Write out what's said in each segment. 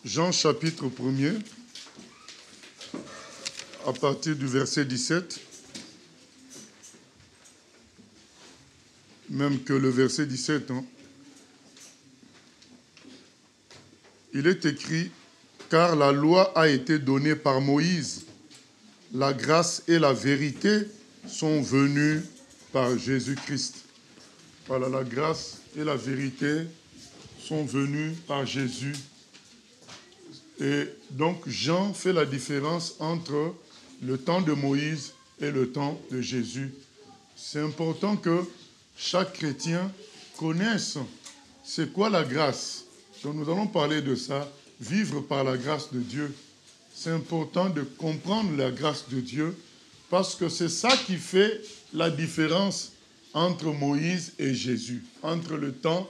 Jean chapitre 1er, à partir du verset 17, même que le verset 17, il est écrit « Car la loi a été donnée par Moïse, la grâce et la vérité sont venues par Jésus-Christ. » Voilà, la grâce et la vérité sont venues par Jésus. Et donc Jean fait la différence entre le temps de Moïse et le temps de Jésus. C'est important que chaque chrétien connaisse c'est quoi la grâce. Donc nous allons parler de ça, vivre par la grâce de Dieu. C'est important de comprendre la grâce de Dieu parce que c'est ça qui fait la différence entre Moïse et Jésus, entre le temps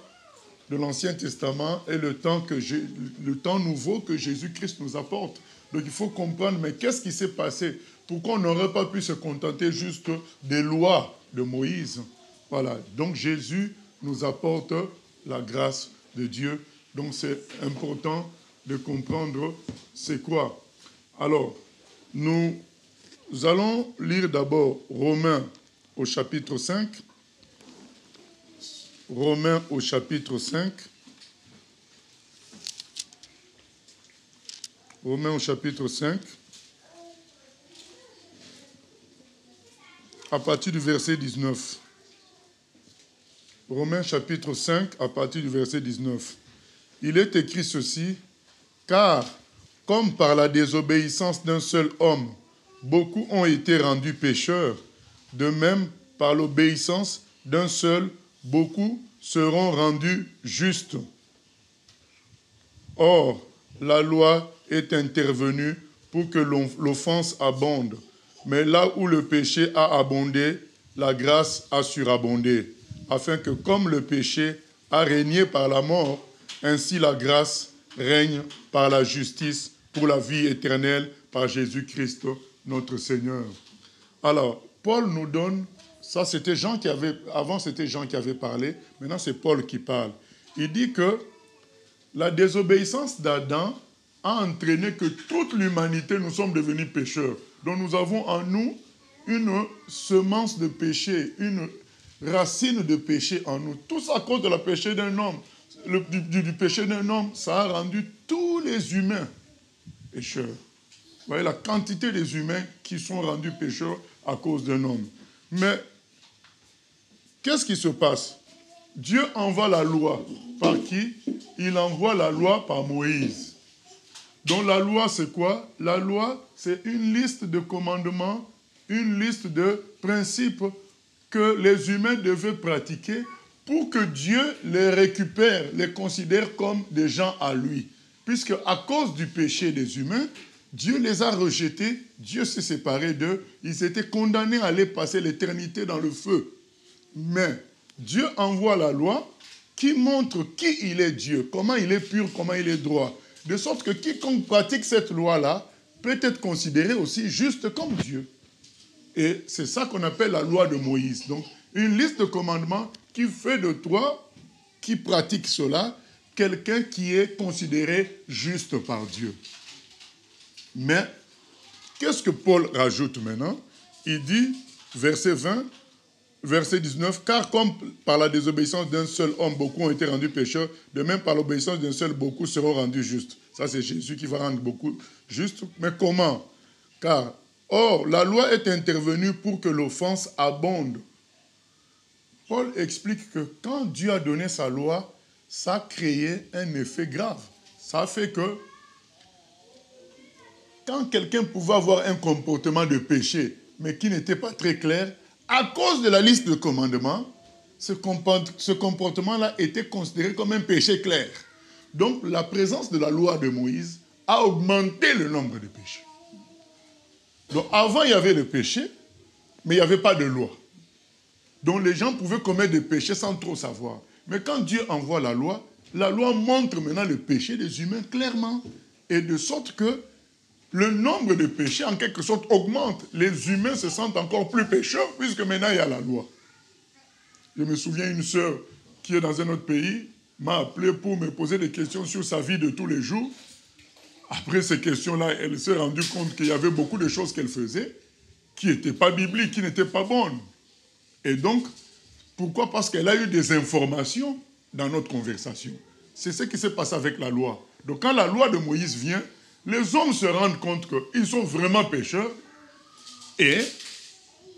de l'Ancien Testament et le temps nouveau que Jésus-Christ nous apporte. Donc il faut comprendre, mais qu'est-ce qui s'est passé? Pourquoi on n'aurait pas pu se contenter juste des lois de Moïse? Voilà, donc Jésus nous apporte la grâce de Dieu. Donc c'est important de comprendre c'est quoi. Alors, nous allons lire d'abord Romains au chapitre 5. Romains au chapitre 5. Romains au chapitre 5. À partir du verset 19. Romains chapitre 5, à partir du verset 19. Il est écrit ceci, « Car, comme par la désobéissance d'un seul homme, beaucoup ont été rendus pécheurs, de même, par l'obéissance d'un seul, beaucoup seront rendus justes. Or, la loi est intervenue pour que l'offense abonde. Mais là où le péché a abondé, la grâce a surabondé, afin que comme le péché a régné par la mort, ainsi la grâce règne par la justice pour la vie éternelle par Jésus-Christ notre Seigneur. » Alors, Paul nous donne, ça c'était Jean qui avait, avant c'était Jean qui avait parlé, maintenant c'est Paul qui parle. Il dit que la désobéissance d'Adam a entraîné que toute l'humanité, nous sommes devenus pécheurs. Donc nous avons en nous une semence de péché, une racine de péché en nous. Tout ça à cause de la péché d'un homme. Du péché d'un homme, ça a rendu tous les humains pécheurs. Vous voyez la quantité des humains qui sont rendus pécheurs à cause d'un homme. Mais qu'est-ce qui se passe? Dieu envoie la loi. Par qui? Il envoie la loi par Moïse. Donc la loi, c'est quoi? La loi, c'est une liste de commandements, une liste de principes que les humains devaient pratiquer pour que Dieu les récupère, les considère comme des gens à lui. Puisque à cause du péché des humains, Dieu les a rejetés, Dieu s'est séparé d'eux, ils étaient condamnés à aller passer l'éternité dans le feu. Mais Dieu envoie la loi qui montre qui il est Dieu, comment il est pur, comment il est droit. De sorte que quiconque pratique cette loi-là peut être considéré aussi juste comme Dieu. Et c'est ça qu'on appelle la loi de Moïse. Donc, une liste de commandements qui fait de toi, qui pratique cela, quelqu'un qui est considéré juste par Dieu. Mais, qu'est-ce que Paul rajoute maintenant? Il dit, verset 20, verset 19, « Car comme par la désobéissance d'un seul homme, beaucoup ont été rendus pécheurs, de même par l'obéissance d'un seul, beaucoup seront rendus justes. » Ça, c'est Jésus qui va rendre beaucoup justes. Mais comment? Car, or, la loi est intervenue pour que l'offense abonde. Paul explique que quand Dieu a donné sa loi, ça a créé un effet grave. Ça a fait que quand quelqu'un pouvait avoir un comportement de péché, mais qui n'était pas très clair, à cause de la liste de commandements, ce comportement-là était considéré comme un péché clair. Donc, la présence de la loi de Moïse a augmenté le nombre de péchés. Donc, avant, il y avait le péché, mais il n'y avait pas de loi. Donc, les gens pouvaient commettre des péchés sans trop savoir. Mais quand Dieu envoie la loi montre maintenant le péché des humains clairement. Et de sorte que le nombre de péchés, en quelque sorte, augmente. Les humains se sentent encore plus pécheurs, puisque maintenant, il y a la loi. Je me souviens, une sœur qui est dans un autre pays m'a appelé pour me poser des questions sur sa vie de tous les jours. après ces questions-là, elle s'est rendue compte qu'il y avait beaucoup de choses qu'elle faisait qui n'étaient pas bibliques, qui n'étaient pas bonnes. Et donc, pourquoi? Parce qu'elle a eu des informations dans notre conversation. C'est ce qui s'est passé avec la loi. Donc quand la loi de Moïse vient, les hommes se rendent compte qu'ils sont vraiment pécheurs et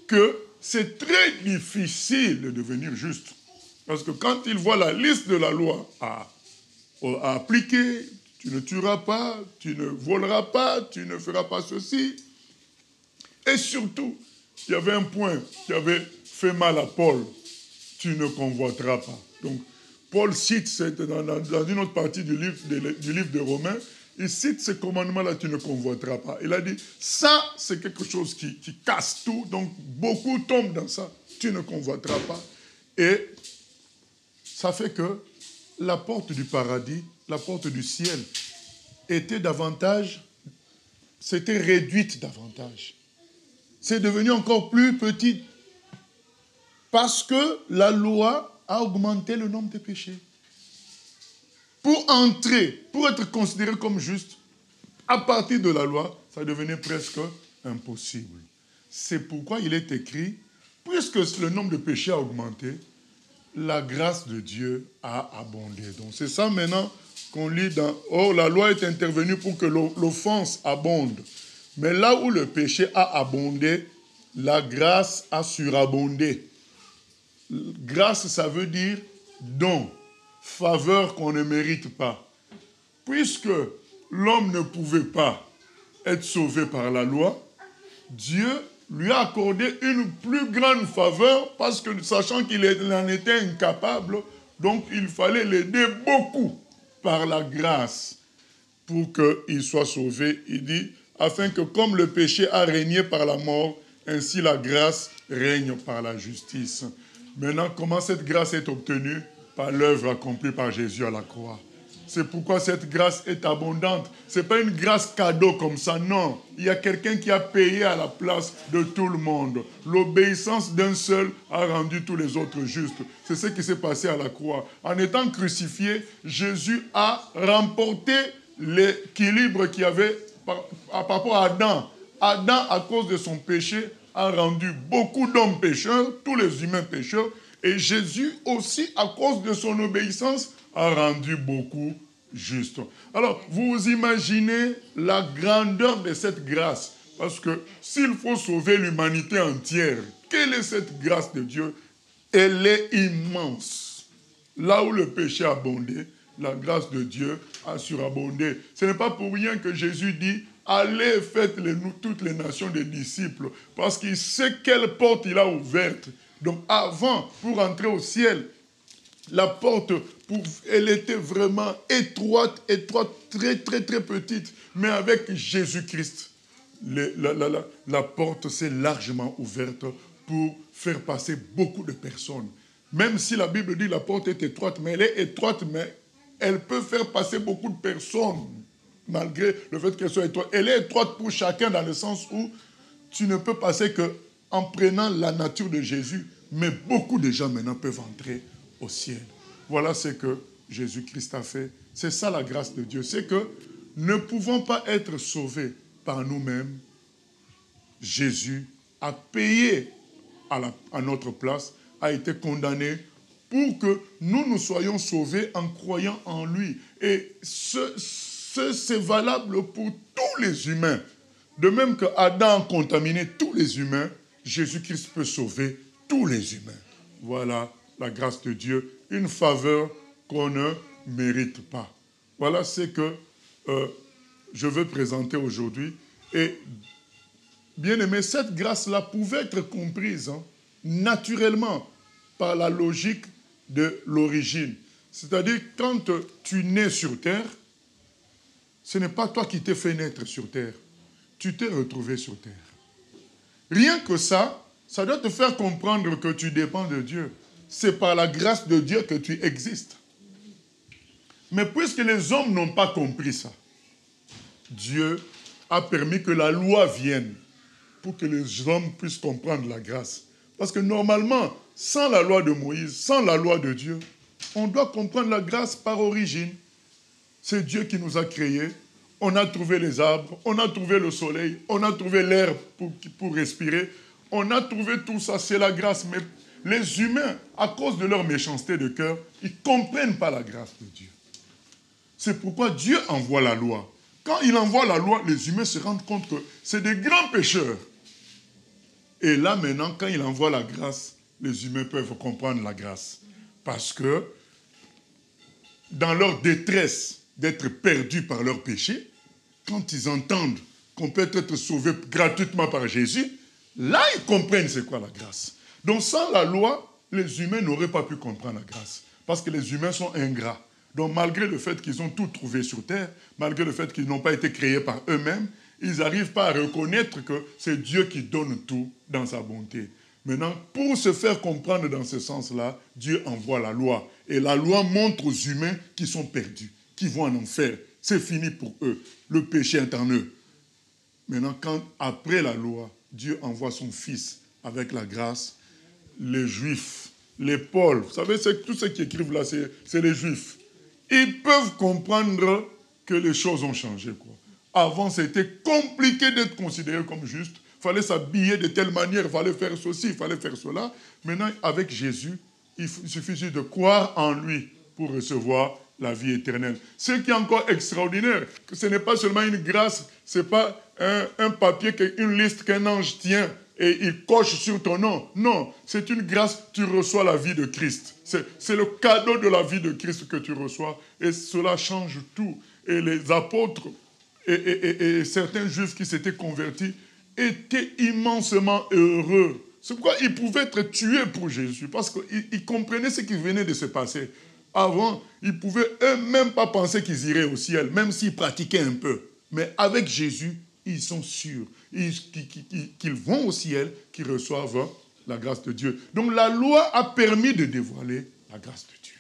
que c'est très difficile de devenir juste. Parce que quand ils voient la liste de la loi à appliquer, tu ne tueras pas, tu ne voleras pas, tu ne feras pas ceci. Et surtout, il y avait un point qui avait fait mal à Paul. Tu ne convoiteras pas. Donc, Paul cite, dans une autre partie du livre de Romains, il cite ce commandement-là, tu ne convoiteras pas. Il a dit, ça, c'est quelque chose qui casse tout, donc beaucoup tombent dans ça. Tu ne convoiteras pas. Et ça fait que la porte du paradis, la porte du ciel, était davantage, c'était réduite davantage. C'est devenu encore plus petit parce que la loi a augmenté le nombre de péchés. Pour entrer, pour être considéré comme juste, à partir de la loi, ça devenait presque impossible. C'est pourquoi il est écrit, puisque le nombre de péchés a augmenté, la grâce de Dieu a abondé. Donc c'est ça maintenant qu'on lit dans « Or, la loi est intervenue pour que l'offense abonde. Mais là où le péché a abondé, la grâce a surabondé. » Grâce, ça veut dire don, faveur qu'on ne mérite pas. Puisque l'homme ne pouvait pas être sauvé par la loi, Dieu lui a accordé une plus grande faveur parce que, sachant qu'il en était incapable, donc il fallait l'aider beaucoup par la grâce pour qu'il soit sauvé. Il dit, afin que comme le péché a régné par la mort, ainsi la grâce règne par la justice. Maintenant, comment cette grâce est obtenue? Par l'œuvre accomplie par Jésus à la croix. C'est pourquoi cette grâce est abondante. Ce n'est pas une grâce cadeau comme ça, non. Il y a quelqu'un qui a payé à la place de tout le monde. L'obéissance d'un seul a rendu tous les autres justes. C'est ce qui s'est passé à la croix. En étant crucifié, Jésus a remporté l'équilibre qu'il y avait par rapport à Adam. Adam, à cause de son péché, a rendu beaucoup d'hommes pécheurs, tous les humains pécheurs, et Jésus aussi, à cause de son obéissance, a rendu beaucoup justes. Alors, vous imaginez la grandeur de cette grâce, parce que s'il faut sauver l'humanité entière, quelle est cette grâce de Dieu? Elle est immense. Là où le péché a abondé, la grâce de Dieu a surabondé. Ce n'est pas pour rien que Jésus dit « Allez, faites-nous toutes les nations des disciples » parce qu'il sait quelle porte il a ouverte. Donc avant, pour entrer au ciel, la porte, elle était vraiment étroite, très, très, très petite. Mais avec Jésus-Christ, la porte s'est largement ouverte pour faire passer beaucoup de personnes. Même si la Bible dit la porte est étroite, mais elle est étroite, mais elle peut faire passer beaucoup de personnes, malgré le fait qu'elle soit étroite. Elle est étroite pour chacun dans le sens où tu ne peux passer qu'en prenant la nature de Jésus, mais beaucoup de gens maintenant peuvent entrer au ciel. Voilà ce que Jésus-Christ a fait. C'est ça la grâce de Dieu. C'est que ne pouvant pas être sauvés par nous-mêmes, Jésus a payé à notre place, a été condamné pour que nous soyons sauvés en croyant en lui. Et c'est valable pour tous les humains. De même que Adam a contaminé tous les humains, Jésus-Christ peut sauver tous les humains. Voilà la grâce de Dieu, une faveur qu'on ne mérite pas. Voilà ce que je veux présenter aujourd'hui. Et bien aimé, cette grâce-là pouvait être comprise naturellement par la logique de l'origine. C'est-à-dire, quand tu nais sur terre, ce n'est pas toi qui t'es fait naître sur terre. Tu t'es retrouvé sur terre. Rien que ça doit te faire comprendre que tu dépends de Dieu. C'est par la grâce de Dieu que tu existes. Mais puisque les hommes n'ont pas compris ça, Dieu a permis que la loi vienne pour que les hommes puissent comprendre la grâce. Parce que normalement, sans la loi de Moïse, sans la loi de Dieu, on doit comprendre la grâce par origine. C'est Dieu qui nous a créés. on a trouvé les arbres, on a trouvé le soleil, on a trouvé l'air pour respirer, on a trouvé tout ça, c'est la grâce. Mais les humains, à cause de leur méchanceté de cœur, ils ne comprennent pas la grâce de Dieu. C'est pourquoi Dieu envoie la loi. Quand il envoie la loi, les humains se rendent compte que c'est des grands pécheurs. Et là maintenant, quand il envoie la grâce, les humains peuvent comprendre la grâce. Parce que dans leur détresse d'être perdus par leurs péchés, quand ils entendent qu'on peut être sauvé gratuitement par Jésus, là ils comprennent c'est quoi la grâce. Donc sans la loi, les humains n'auraient pas pu comprendre la grâce. Parce que les humains sont ingrats. Donc malgré le fait qu'ils ont tout trouvé sur terre, malgré le fait qu'ils n'ont pas été créés par eux-mêmes, ils n'arrivent pas à reconnaître que c'est Dieu qui donne tout dans sa bonté. Maintenant, pour se faire comprendre dans ce sens-là, Dieu envoie la loi. Et la loi montre aux humains qui sont perdus, qui vont en enfer. C'est fini pour eux. Le péché est en eux. Maintenant, quand après la loi, Dieu envoie son Fils avec la grâce, les Juifs, les Paul, vous savez, tous ceux qui écrivent là, c'est les Juifs. Ils peuvent comprendre que les choses ont changé, quoi. Avant, c'était compliqué d'être considéré comme juste. Il fallait s'habiller de telle manière, il fallait faire ceci, il fallait faire cela. Maintenant, avec Jésus, il suffit juste de croire en lui pour recevoir la vie éternelle. Ce qui est encore extraordinaire, que ce n'est pas seulement une grâce, ce n'est pas un papier, une liste qu'un ange tient et il coche sur ton nom. Non, c'est une grâce, tu reçois la vie de Christ. C'est le cadeau de la vie de Christ que tu reçois et cela change tout. Et les apôtres et certains juifs qui s'étaient convertis étaient immensement heureux. C'est pourquoi ils pouvaient être tués pour Jésus, parce qu'ils comprenaient ce qui venait de se passer. Avant, ils ne pouvaient eux-mêmes pas penser qu'ils iraient au ciel, même s'ils pratiquaient un peu. Mais avec Jésus, ils sont sûrs qu'ils vont au ciel, qu'ils reçoivent la grâce de Dieu. Donc la loi a permis de dévoiler la grâce de Dieu.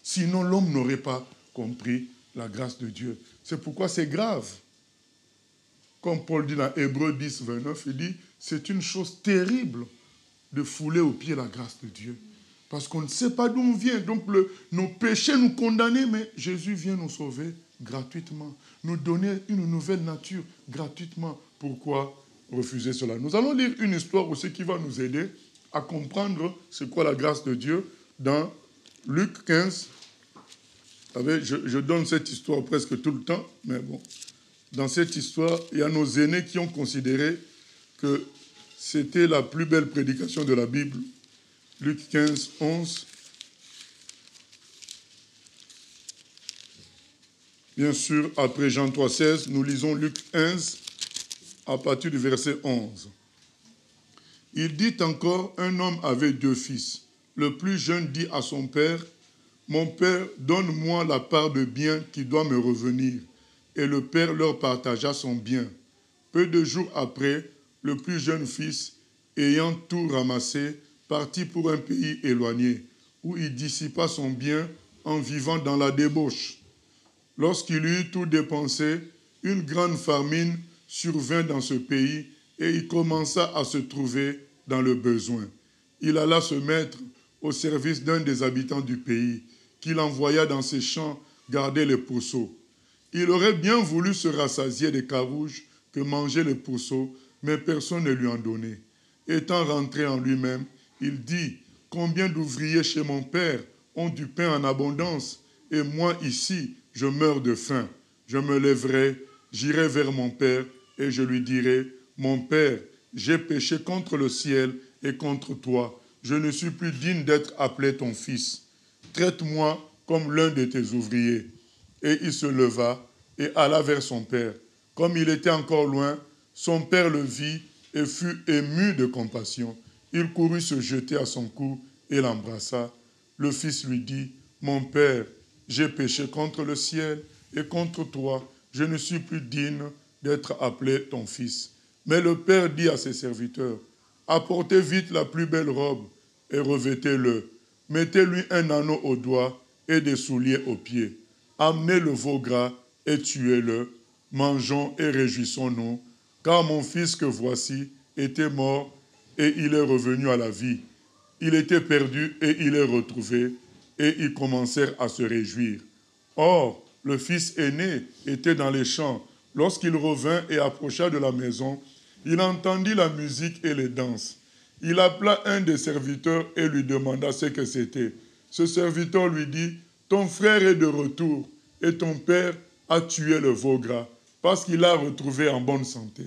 Sinon, l'homme n'aurait pas compris la grâce de Dieu. C'est pourquoi c'est grave. Comme Paul dit dans Hébreux 10, 29, il dit, c'est une chose terrible de fouler aux pieds la grâce de Dieu. Parce qu'on ne sait pas d'où on vient. Donc nos péchés nous condamnaient, mais Jésus vient nous sauver gratuitement. Nous donner une nouvelle nature gratuitement. Pourquoi refuser cela? Nous allons lire une histoire aussi qui va nous aider à comprendre c'est quoi la grâce de Dieu dans Luc 15. Vous savez, je donne cette histoire presque tout le temps, mais bon. Dans cette histoire, il y a nos aînés qui ont considéré que c'était la plus belle prédication de la Bible. Luc 15, 11. Bien sûr, après Jean 3, 16, nous lisons Luc 15 à partir du verset 11. Il dit encore, un homme avait 2 fils. Le plus jeune dit à son père, « Mon père, donne-moi la part de bien qui doit me revenir. » Et le père leur partagea son bien. Peu de jours après, le plus jeune fils, ayant tout ramassé, partit pour un pays éloigné, où il dissipa son bien en vivant dans la débauche. Lorsqu'il eut tout dépensé, une grande famine survint dans ce pays et il commença à se trouver dans le besoin. Il alla se mettre au service d'un des habitants du pays, qu'il envoya dans ses champs garder les pourceaux. Il aurait bien voulu se rassasier des carouges que mangeaient les pourceaux, mais personne ne lui en donnait. Étant rentré en lui-même, il dit, « Combien d'ouvriers chez mon père ont du pain en abondance, et moi ici, je meurs de faim. Je me lèverai, j'irai vers mon père, et je lui dirai, « Mon père, j'ai péché contre le ciel et contre toi. Je ne suis plus digne d'être appelé ton fils. Traite-moi comme l'un de tes ouvriers. » Et il se leva et alla vers son père. Comme il était encore loin, son père le vit et fut ému de compassion. Il courut se jeter à son cou et l'embrassa. Le fils lui dit, « Mon père, j'ai péché contre le ciel et contre toi. Je ne suis plus digne d'être appelé ton fils. » Mais le père dit à ses serviteurs, « Apportez vite la plus belle robe et revêtez-le. Mettez-lui un anneau au doigt et des souliers aux pieds. Amenez le veau gras et tuez-le. Mangeons et réjouissons-nous, car mon fils que voici était mort et il est revenu à la vie. Il était perdu et il est retrouvé. » Et ils commencèrent à se réjouir. Or, le fils aîné était dans les champs. Lorsqu'il revint et approcha de la maison, il entendit la musique et les danses. Il appela un des serviteurs et lui demanda ce que c'était. Ce serviteur lui dit, « Ton frère est de retour et ton père a tué le veau gras parce qu'il l'a retrouvé en bonne santé. »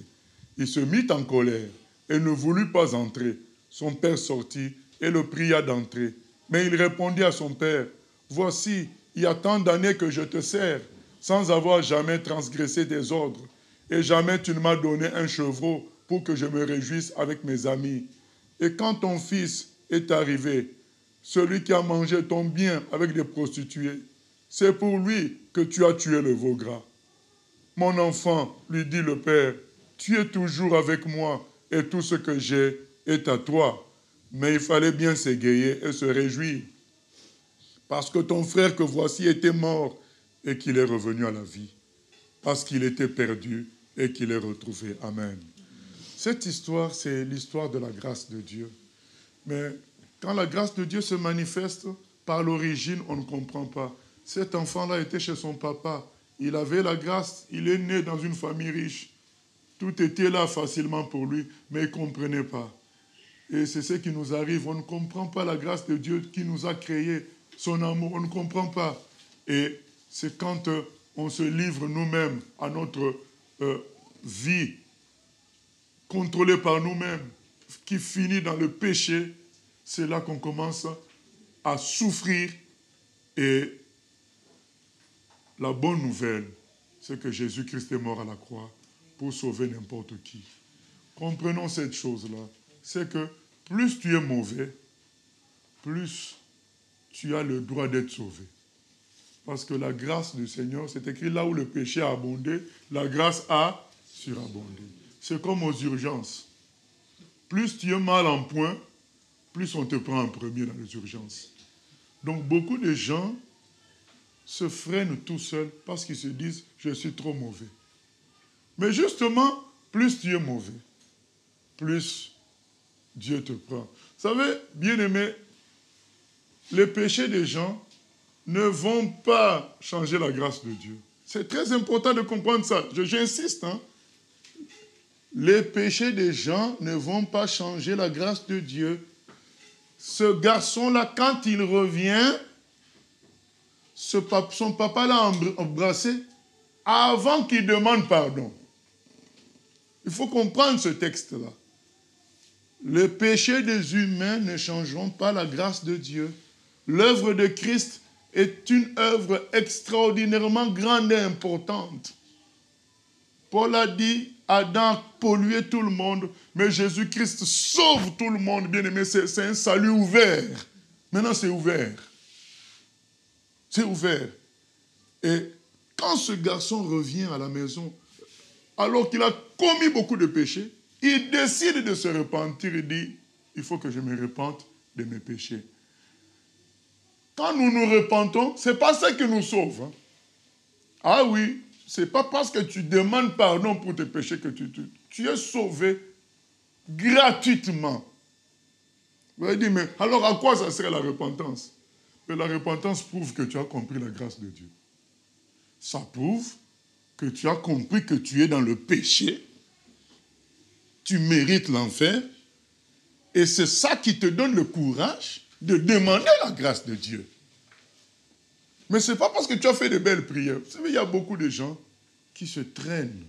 Il se mit en colère et ne voulut pas entrer. Son père sortit et le pria d'entrer. Mais il répondit à son père, « Voici, il y a tant d'années que je te sers, sans avoir jamais transgressé tes ordres, et jamais tu ne m'as donné un chevreau pour que je me réjouisse avec mes amis. Et quand ton fils est arrivé, celui qui a mangé ton bien avec des prostituées, c'est pour lui que tu as tué le veau gras. » « Mon enfant, lui dit le père, tu es toujours avec moi et tout ce que j'ai est à toi. » Mais il fallait bien s'égayer et se réjouir, parce que ton frère que voici était mort et qu'il est revenu à la vie, parce qu'il était perdu et qu'il est retrouvé. Amen. Cette histoire, c'est l'histoire de la grâce de Dieu. Mais quand la grâce de Dieu se manifeste, par l'origine, on ne comprend pas. Cet enfant-là était chez son papa. Il avait la grâce, il est né dans une famille riche. Tout était là facilement pour lui, mais il ne comprenait pas. Et c'est ce qui nous arrive. On ne comprend pas la grâce de Dieu qui nous a créés, son amour, on ne comprend pas. Et c'est quand on se livre nous-mêmes à notre vie, contrôlée par nous-mêmes, qui finit dans le péché, c'est là qu'on commence à souffrir. Et la bonne nouvelle, c'est que Jésus-Christ est mort à la croix pour sauver n'importe qui. Comprenons cette chose-là. C'est que plus tu es mauvais, plus tu as le droit d'être sauvé. Parce que la grâce du Seigneur, c'est écrit là où le péché a abondé, la grâce a surabondé. C'est comme aux urgences. Plus tu es mal en point, plus on te prend en premier dans les urgences. Donc beaucoup de gens se freinent tout seuls parce qu'ils se disent « je suis trop mauvais ». Mais justement, plus tu es mauvais, plus Dieu te prend. Vous savez, bien-aimés, les péchés des gens ne vont pas changer la grâce de Dieu. C'est très important de comprendre ça. J'insiste. Les péchés des gens ne vont pas changer la grâce de Dieu. Ce garçon-là, quand il revient, son papa l'a embrassé avant qu'il demande pardon. Il faut comprendre ce texte-là. Les péchés des humains ne changeront pas la grâce de Dieu. L'œuvre de Christ est une œuvre extraordinairement grande et importante. Paul a dit, Adam a pollué tout le monde, mais Jésus-Christ sauve tout le monde. Bien aimé, c'est un salut ouvert. Maintenant, c'est ouvert. C'est ouvert. Et quand ce garçon revient à la maison, alors qu'il a commis beaucoup de péchés, il décide de se repentir et dit, il faut que je me repente de mes péchés. Quand nous nous repentons, ce n'est pas ça qui nous sauve. Ah oui, ce n'est pas parce que tu demandes pardon pour tes péchés que tu es sauvé gratuitement. Vous allez dire, mais alors à quoi ça serait la repentance? Mais la repentance prouve que tu as compris la grâce de Dieu. Ça prouve que tu as compris que tu es dans le péché, tu mérites l'enfer, et c'est ça qui te donne le courage de demander la grâce de Dieu. Mais ce n'est pas parce que tu as fait de belles prières. Vous savez, il y a beaucoup de gens qui se traînent.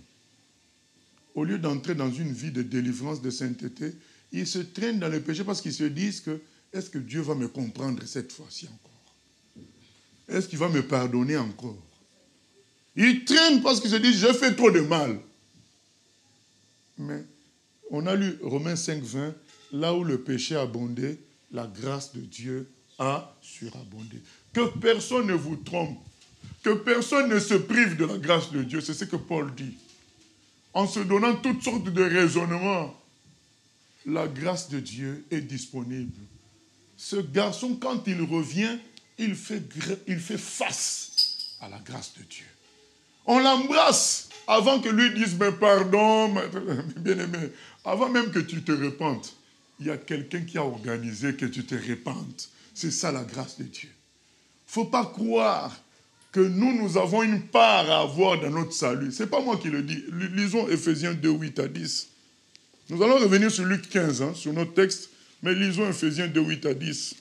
Au lieu d'entrer dans une vie de délivrance, de sainteté, ils se traînent dans le péché parce qu'ils se disent que est-ce que Dieu va me comprendre cette fois-ci encore? Est-ce qu'il va me pardonner encore? Ils traînent parce qu'ils se disent je fais trop de mal. Mais on a lu Romains 5, 20, là où le péché a abondé, la grâce de Dieu a surabondé. Que personne ne vous trompe, que personne ne se prive de la grâce de Dieu, c'est ce que Paul dit. En se donnant toutes sortes de raisonnements, la grâce de Dieu est disponible. Ce garçon, quand il revient, il fait face à la grâce de Dieu. On l'embrasse avant que lui dise, mais pardon, bien-aimé, avant même que tu te repentes, il y a quelqu'un qui a organisé que tu te repentes. C'est ça la grâce de Dieu. Il ne faut pas croire que nous avons une part à avoir dans notre salut. Ce n'est pas moi qui le dis. Lisons Ephésiens 2, 8 à 10. Nous allons revenir sur Luc 15, sur notre texte, mais lisons Ephésiens 2, 8 à 10.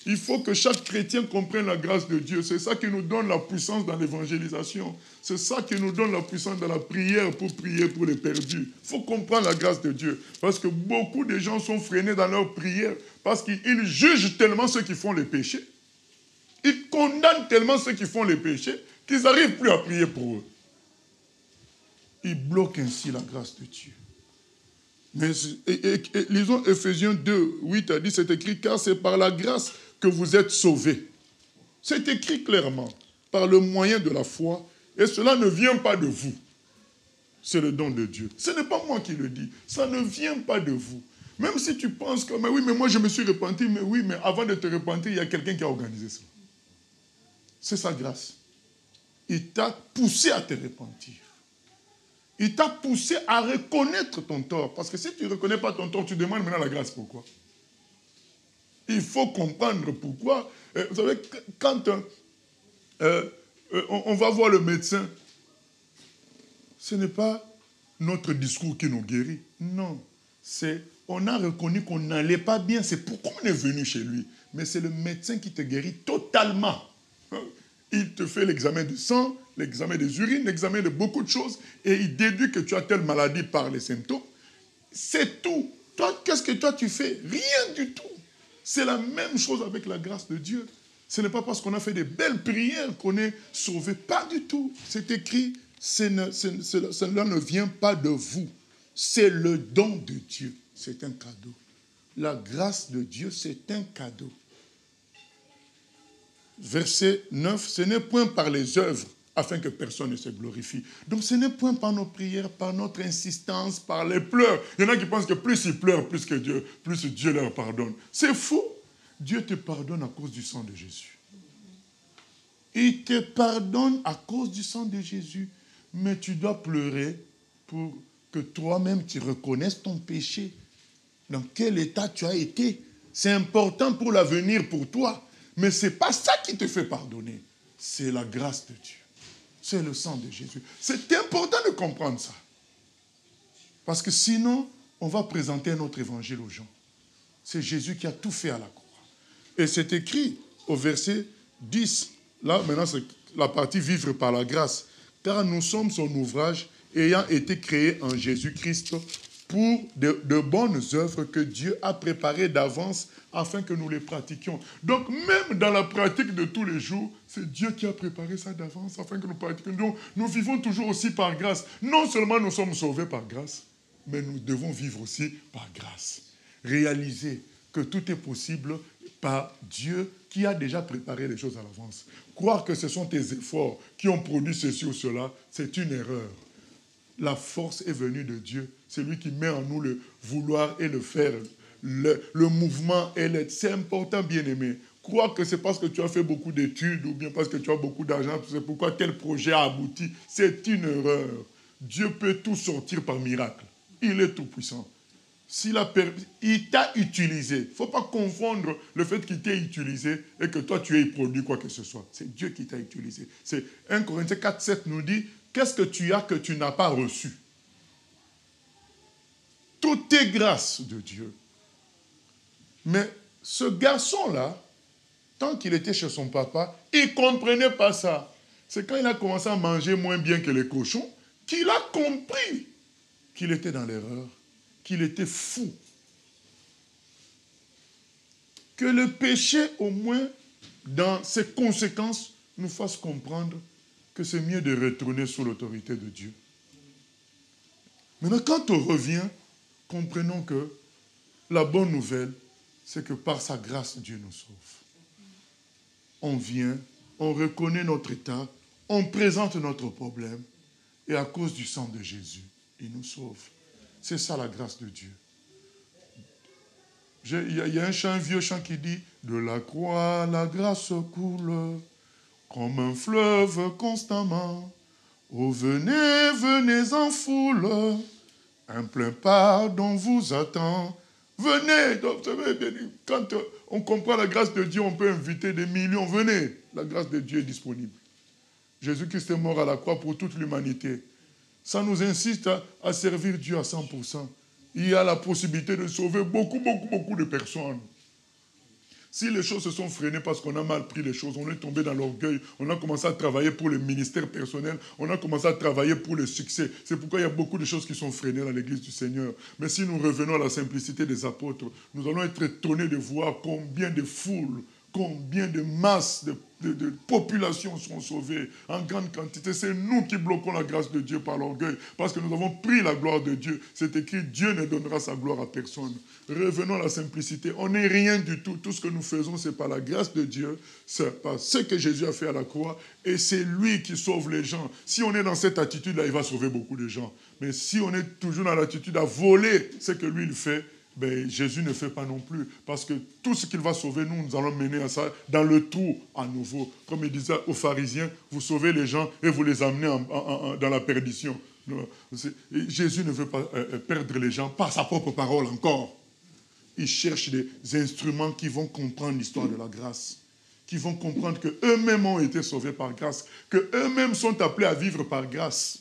Il faut que chaque chrétien comprenne la grâce de Dieu. C'est ça qui nous donne la puissance dans l'évangélisation. C'est ça qui nous donne la puissance dans la prière pour prier pour les perdus. Il faut comprendre la grâce de Dieu. Parce que beaucoup de gens sont freinés dans leur prière parce qu'ils jugent tellement ceux qui font les péchés. Ils condamnent tellement ceux qui font les péchés qu'ils n'arrivent plus à prier pour eux. Ils bloquent ainsi la grâce de Dieu. Mais, lisons Ephésiens 2, 8 à 10, c'est écrit, car c'est par la grâce que vous êtes sauvés. C'est écrit clairement, par le moyen de la foi, et cela ne vient pas de vous. C'est le don de Dieu. Ce n'est pas moi qui le dis, ça ne vient pas de vous. Même si tu penses que, mais oui, mais moi je me suis repenti, mais oui, mais avant de te repentir, il y a quelqu'un qui a organisé ça. C'est sa grâce. Il t'a poussé à te repentir. Il t'a poussé à reconnaître ton tort. Parce que si tu ne reconnais pas ton tort, tu demandes maintenant la grâce. Pourquoi? Il faut comprendre pourquoi. Vous savez, quand on va voir le médecin, ce n'est pas notre discours qui nous guérit. Non. On a reconnu qu'on n'allait pas bien. C'est pourquoi on est venu chez lui. Mais c'est le médecin qui te guérit totalement. Il te fait l'examen du sang, l'examen des urines, l'examen de beaucoup de choses, et il déduit que tu as telle maladie par les symptômes. C'est tout. Toi, qu'est-ce que toi tu fais? Rien du tout. C'est la même chose avec la grâce de Dieu. Ce n'est pas parce qu'on a fait des belles prières qu'on est sauvé. Pas du tout. C'est écrit, cela ne vient pas de vous. C'est le don de Dieu. C'est un cadeau. La grâce de Dieu, c'est un cadeau. Verset 9, ce n'est point par les œuvres afin que personne ne se glorifie. Donc ce n'est point par nos prières, par notre insistance, par les pleurs. Il y en a qui pensent que plus ils pleurent, plus Dieu leur pardonne. C'est faux. Dieu te pardonne à cause du sang de Jésus. Il te pardonne à cause du sang de Jésus. Mais tu dois pleurer pour que toi-même tu reconnaisses ton péché. Dans quel état tu as été. C'est important pour l'avenir pour toi. Mais ce n'est pas ça qui te fait pardonner. C'est la grâce de Dieu. C'est le sang de Jésus. C'est important de comprendre ça. Parce que sinon, on va présenter notre évangile aux gens. C'est Jésus qui a tout fait à la croix. Et c'est écrit au verset 10. Là, maintenant, c'est la partie vivre par la grâce. Car nous sommes son ouvrage ayant été créés en Jésus-Christ pour de bonnes œuvres que Dieu a préparées d'avance afin que nous les pratiquions. Donc, même dans la pratique de tous les jours, c'est Dieu qui a préparé ça d'avance afin que nous pratiquions. Donc, nous vivons toujours aussi par grâce. Non seulement nous sommes sauvés par grâce, mais nous devons vivre aussi par grâce. Réaliser que tout est possible par Dieu qui a déjà préparé les choses à l'avance. Croire que ce sont tes efforts qui ont produit ceci ou cela, c'est une erreur. La force est venue de Dieu. C'est lui qui met en nous le vouloir et le faire. Le mouvement et l'aide. C'est important, bien-aimé. Croire que c'est parce que tu as fait beaucoup d'études ou bien parce que tu as beaucoup d'argent, c'est pourquoi tel projet a abouti. C'est une erreur. Dieu peut tout sortir par miracle. Il est tout puissant. Il t'a utilisé. Il ne faut pas confondre le fait qu'il t'ait utilisé et que toi tu aies produit quoi que ce soit. C'est Dieu qui t'a utilisé. C'est 1 Corinthiens 4, 7 nous dit, qu'est-ce que tu as que tu n'as pas reçu? Tout est grâce de Dieu. Mais ce garçon-là, tant qu'il était chez son papa, il ne comprenait pas ça. C'est quand il a commencé à manger moins bien que les cochons qu'il a compris qu'il était dans l'erreur, qu'il était fou. Que le péché, au moins, dans ses conséquences, nous fasse comprendre que c'est mieux de retourner sous l'autorité de Dieu. Maintenant, quand on revient, comprenons que la bonne nouvelle, c'est que par sa grâce, Dieu nous sauve. On vient, on reconnaît notre état, on présente notre problème, et à cause du sang de Jésus, il nous sauve. C'est ça la grâce de Dieu. Il y a un vieux chant qui dit « De la croix, la grâce coule, comme un fleuve constamment. Oh, venez, venez en foule, un plein pardon vous attend. » Venez, donc, vous savez, quand on comprend la grâce de Dieu, on peut inviter des millions. Venez, la grâce de Dieu est disponible. Jésus-Christ est mort à la croix pour toute l'humanité. Ça nous incite à servir Dieu à 100%. Il y a la possibilité de sauver beaucoup de personnes. Si les choses se sont freinées parce qu'on a mal pris les choses, on est tombé dans l'orgueil, on a commencé à travailler pour le ministère personnel, on a commencé à travailler pour le succès. C'est pourquoi il y a beaucoup de choses qui sont freinées dans l'église du Seigneur. Mais si nous revenons à la simplicité des apôtres, nous allons être étonnés de voir combien de foules, combien de masses de populations sont sauvées en grande quantité. C'est nous qui bloquons la grâce de Dieu par l'orgueil, parce que nous avons pris la gloire de Dieu. C'est écrit, Dieu ne donnera sa gloire à personne. Revenons à la simplicité. On n'est rien du tout. Tout ce que nous faisons, c'est par la grâce de Dieu, c'est par ce que Jésus a fait à la croix, et c'est lui qui sauve les gens. Si on est dans cette attitude-là, il va sauver beaucoup de gens. Mais si on est toujours dans l'attitude à voler ce que lui, il fait, ben, Jésus ne fait pas non plus. Parce que tout ce qu'il va sauver, nous allons mener à ça dans le trou à nouveau. Comme il disait aux pharisiens, vous sauvez les gens et vous les amenez dans la perdition. Jésus ne veut pas perdre les gens par sa propre parole encore. Il cherche des instruments qui vont comprendre l'histoire de la grâce, qui vont comprendre qu'eux-mêmes ont été sauvés par grâce, qu'eux-mêmes sont appelés à vivre par grâce.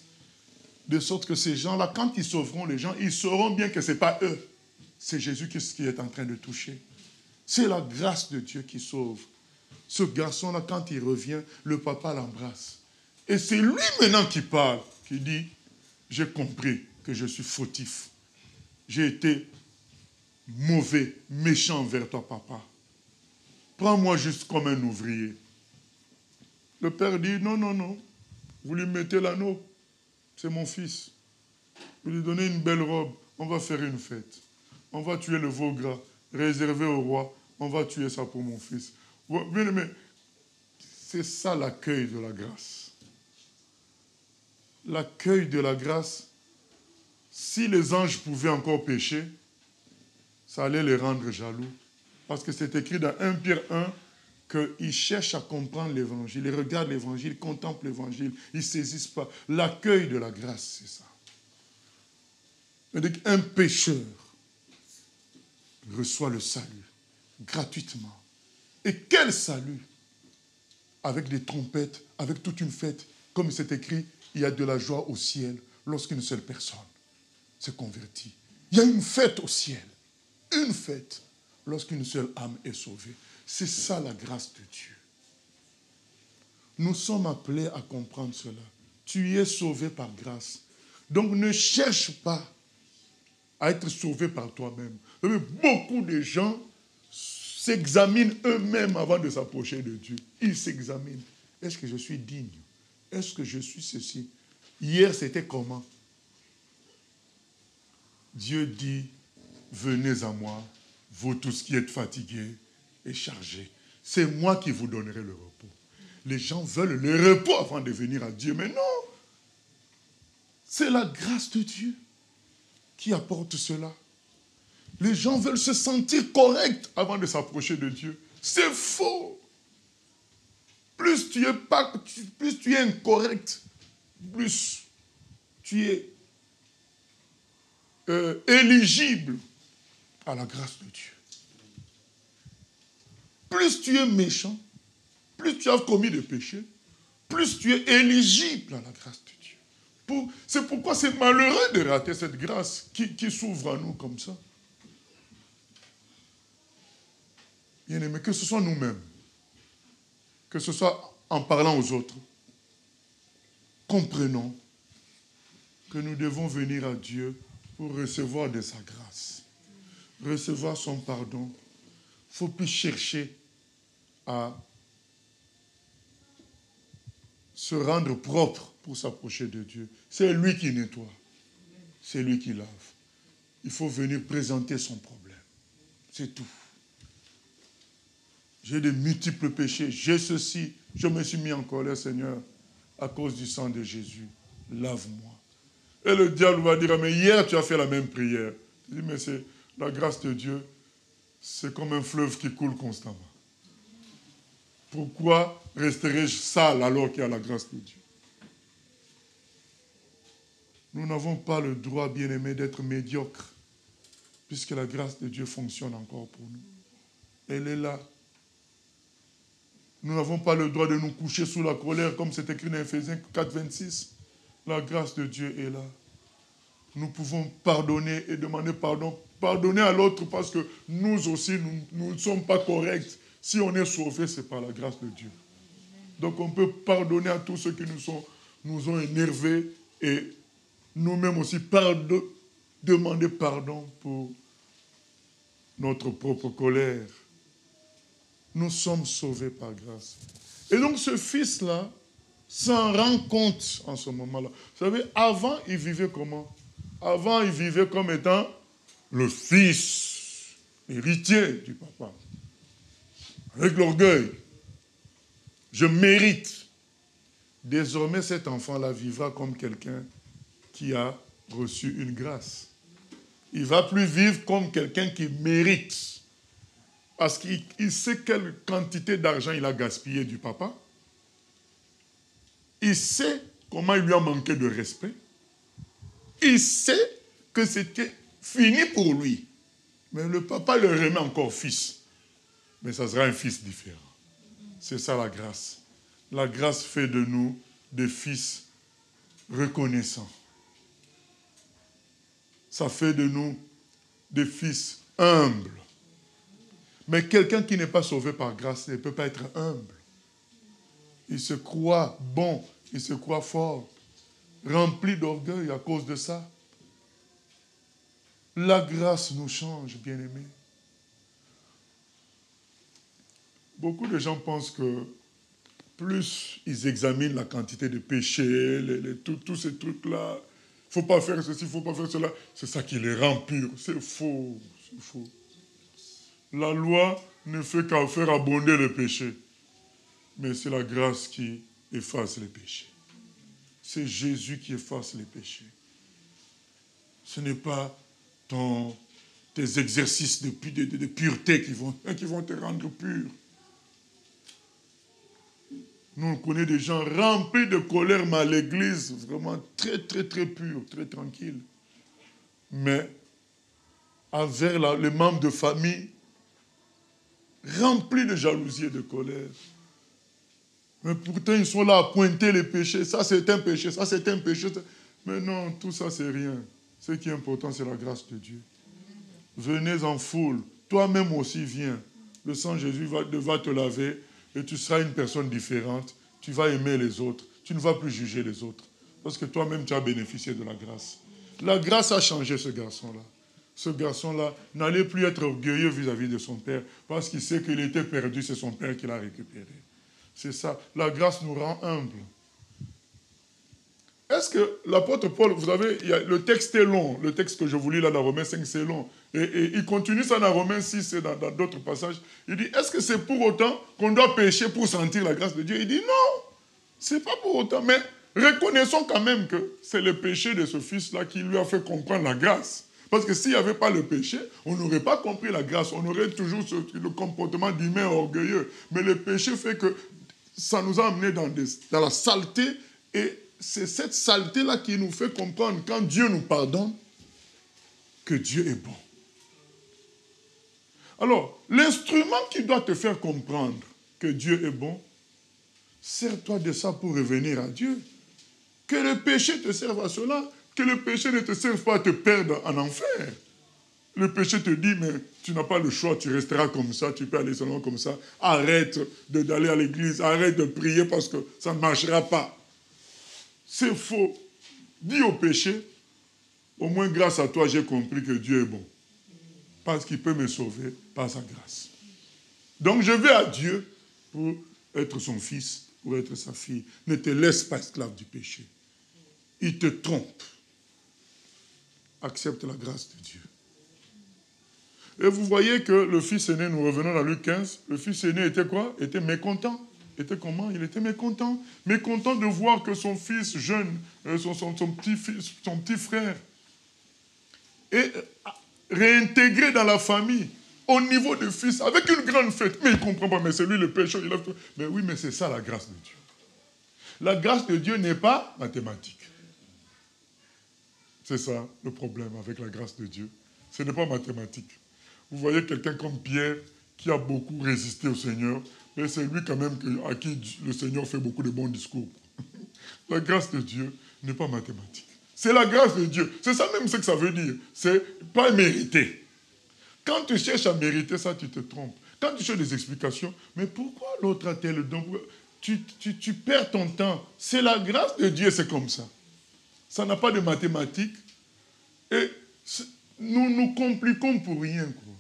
De sorte que ces gens-là, quand ils sauveront les gens, ils sauront bien que ce n'est pas eux. C'est Jésus qui est en train de toucher. C'est la grâce de Dieu qui sauve. Ce garçon-là, quand il revient, le papa l'embrasse. Et c'est lui maintenant qui parle, qui dit, j'ai compris que je suis fautif. J'ai été mauvais, méchant envers toi, papa. Prends-moi juste comme un ouvrier. Le père dit, non, non, non. Vous lui mettez l'anneau. C'est mon fils. Vous lui donnez une belle robe. On va faire une fête. On va tuer le veau gras, réservé au roi. On va tuer ça pour mon fils. Mais c'est ça l'accueil de la grâce. L'accueil de la grâce, si les anges pouvaient encore pécher, ça allait les rendre jaloux. Parce que c'est écrit dans 1 Pierre 1 qu'ils cherchent à comprendre l'évangile. Ils regardent l'évangile, ils contemplent l'évangile, ils ne saisissent pas. L'accueil de la grâce, c'est ça. C'est-à-dire qu'un pécheur reçoit le salut gratuitement. Et quel salut! Avec des trompettes, avec toute une fête. Comme c'est écrit, il y a de la joie au ciel lorsqu'une seule personne se convertit. Il y a une fête au ciel. Une fête lorsqu'une seule âme est sauvée. C'est ça la grâce de Dieu. Nous sommes appelés à comprendre cela. Tu es sauvé par grâce. Donc ne cherche pas à être sauvé par toi-même. Beaucoup de gens s'examinent eux-mêmes avant de s'approcher de Dieu. Ils s'examinent. Est-ce que je suis digne? Est-ce que je suis ceci? Hier, c'était comment? Dieu dit, venez à moi, vous tous qui êtes fatigués et chargés. C'est moi qui vous donnerai le repos. Les gens veulent le repos avant de venir à Dieu, mais non. C'est la grâce de Dieu qui apporte cela. Les gens veulent se sentir corrects avant de s'approcher de Dieu. C'est faux. Plus tu es incorrect, plus tu es éligible à la grâce de Dieu. Plus tu es méchant, plus tu as commis de péchés, plus tu es éligible à la grâce de Dieu. C'est pourquoi c'est malheureux de rater cette grâce qui s'ouvre à nous comme ça. Bien-aimés, que ce soit nous-mêmes, que ce soit en parlant aux autres, comprenons que nous devons venir à Dieu pour recevoir de sa grâce, recevoir son pardon. Il ne faut plus chercher à se rendre propre pour s'approcher de Dieu. C'est lui qui nettoie, c'est lui qui lave. Il faut venir présenter son problème. C'est tout. J'ai de multiples péchés, j'ai ceci, je me suis mis en colère, Seigneur, à cause du sang de Jésus. Lave-moi. Et le diable va dire, mais hier tu as fait la même prière. Je dis, mais c'est la grâce de Dieu, c'est comme un fleuve qui coule constamment. Pourquoi resterai-je sale alors qu'il y a la grâce de Dieu? Nous n'avons pas le droit, bien-aimés, d'être médiocres, puisque la grâce de Dieu fonctionne encore pour nous. Elle est là. Nous n'avons pas le droit de nous coucher sous la colère, comme c'est écrit dans Ephésiens 4, 26. La grâce de Dieu est là. Nous pouvons pardonner et demander pardon. Pardonner à l'autre parce que nous aussi, nous ne sommes pas corrects. Si on est sauvé, c'est par la grâce de Dieu. Donc on peut pardonner à tous ceux qui nous ont énervés et nous-mêmes aussi demander pardon pour notre propre colère. Nous sommes sauvés par grâce. Et donc ce fils-là s'en rend compte en ce moment-là. Vous savez, avant, il vivait comment? Avant, il vivait comme étant le fils, héritier du papa. Avec l'orgueil. Je mérite. Désormais, cet enfant-là vivra comme quelqu'un qui a reçu une grâce. Il ne va plus vivre comme quelqu'un qui mérite. Parce qu'il sait quelle quantité d'argent il a gaspillé du papa. Il sait comment il lui a manqué de respect. Il sait que c'était fini pour lui. Mais le papa le remet encore fils. Mais ça sera un fils différent. C'est ça la grâce. La grâce fait de nous des fils reconnaissants. Ça fait de nous des fils humbles. Mais quelqu'un qui n'est pas sauvé par grâce ne peut pas être humble. Il se croit bon, il se croit fort, rempli d'orgueil à cause de ça. La grâce nous change, bien-aimés. Beaucoup de gens pensent que plus ils examinent la quantité de péchés, tous ces trucs-là, il ne faut pas faire ceci, il ne faut pas faire cela, c'est ça qui les rend purs. C'est faux, c'est faux. La loi ne fait qu'à faire abonder le péché. Mais c'est la grâce qui efface les péchés. C'est Jésus qui efface les péchés. Ce n'est pas tes exercices de pureté qui vont te rendre pur. Nous, on connaît des gens remplis de colère, mais à l'église, vraiment très, très, très purs, très tranquilles. Mais envers les membres de famille, remplis de jalousie et de colère. Mais pourtant, ils sont là à pointer les péchés. Ça, c'est un péché, ça, c'est un péché. Mais non, tout ça, c'est rien. Ce qui est important, c'est la grâce de Dieu. Venez en foule. Toi-même aussi, viens. Le sang de Jésus va te laver et tu seras une personne différente. Tu vas aimer les autres. Tu ne vas plus juger les autres. Parce que toi-même, tu as bénéficié de la grâce. La grâce a changé ce garçon-là. Ce garçon-là n'allait plus être orgueilleux vis-à-vis de son père parce qu'il sait qu'il était perdu, c'est son père qui l'a récupéré. C'est ça. La grâce nous rend humbles. Est-ce que l'apôtre Paul, vous savez, le texte est long. Le texte que je vous lis là dans Romains 5, c'est long. Et il continue ça dans Romains 6 et dans d'autres passages. Il dit, est-ce que c'est pour autant qu'on doit pécher pour sentir la grâce de Dieu? Il dit, non, c'est pas pour autant. Mais reconnaissons quand même que c'est le péché de ce fils-là qui lui a fait comprendre la grâce. Parce que s'il n'y avait pas le péché, on n'aurait pas compris la grâce. On aurait toujours le comportement d'humain orgueilleux. Mais le péché fait que ça nous a amenés dans la saleté. Et c'est cette saleté-là qui nous fait comprendre, quand Dieu nous pardonne, que Dieu est bon. Alors, l'instrument qui doit te faire comprendre que Dieu est bon, sers-toi de ça pour revenir à Dieu. Que le péché te serve à cela. Que le péché ne te serve pas à te perdre en enfer. Le péché te dit, mais tu n'as pas le choix, tu resteras comme ça, tu peux aller seulement comme ça. Arrête d'aller à l'église, arrête de prier parce que ça ne marchera pas. C'est faux. Dis au péché, au moins grâce à toi, j'ai compris que Dieu est bon. Parce qu'il peut me sauver par sa grâce. Donc je vais à Dieu pour être son fils, pour être sa fille. Ne te laisse pas esclave du péché. Il te trompe. Accepte la grâce de Dieu. Et vous voyez que le fils aîné, nous revenons dans Luc 15, le fils aîné était quoi? Était mécontent. Était comment? Il était mécontent. Mécontent de voir que son fils jeune, son petit frère, est réintégré dans la famille, au niveau de fils, avec une grande fête. Mais il ne comprend pas, mais c'est lui le pécheur. Mais oui, mais c'est ça la grâce de Dieu. La grâce de Dieu n'est pas mathématique. C'est ça le problème avec la grâce de Dieu. Ce n'est pas mathématique. Vous voyez quelqu'un comme Pierre qui a beaucoup résisté au Seigneur Et c'est lui quand même à qui le Seigneur fait beaucoup de bons discours. La grâce de Dieu n'est pas mathématique. C'est la grâce de Dieu. C'est ça même ce que ça veut dire. C'est pas mérité. Quand tu cherches à mériter ça, tu te trompes. Quand tu cherches des explications, mais pourquoi l'autre a-t-elle le don? Tu perds ton temps. C'est la grâce de Dieu, c'est comme ça. Ça n'a pas de mathématiques. Et nous nous compliquons pour rien, quoi.